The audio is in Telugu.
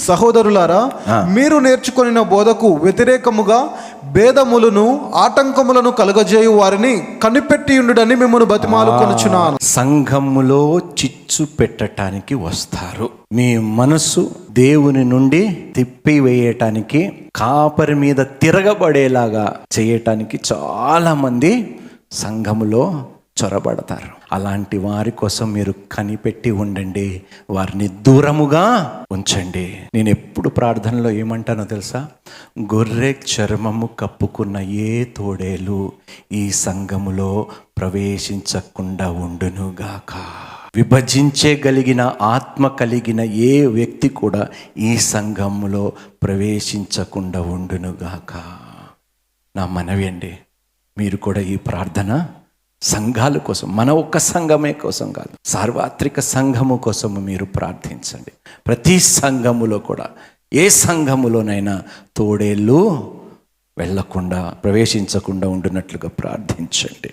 సహోదరులారా, మీరు నేర్చుకొనిన బోధకు వ్యతిరేకముగా భేదములను ఆటంకములను కలుగజేయు వారిని కనిపెట్టియుండుడని మిమ్మల్ని బతిమాలుకొనుచున్నాను. సంఘములో చిచ్చు పెట్టడానికి వస్తారు. మీ మనసు దేవుని నుండి తిప్పివేయటానికి, కాపరి మీద తిరగబడేలాగా చేయటానికి చాలా మంది సంఘములో చొరబడతారు. అలాంటి వారి కోసం మీరు కనిపెట్టి ఉండండి, వారిని దూరముగా ఉంచండి. నేను ఎప్పుడు ప్రార్థనలో ఏమంటానో తెలుసా? గొర్రె చర్మము కప్పుకున్న ఏ తోడేలు ఈ సంఘములో ప్రవేశించకుండా ఉండునుగాక. విభజించగలిగిన ఆత్మ కలిగిన ఏ వ్యక్తి కూడా ఈ సంఘములో ప్రవేశించకుండా ఉండునుగాక. నా మనవి అండి, మీరు కూడా ఈ ప్రార్థన సంఘాల కోసం, మన ఒక్క సంఘమే కోసం కాదు, సార్వత్రిక సంఘము కోసము మీరు ప్రార్థించండి. ప్రతి సంఘములో కూడా, ఏ సంఘములోనైనా తోడేళ్ళు వెళ్ళకుండా, ప్రవేశించకుండా ఉండునట్లుగా ప్రార్థించండి.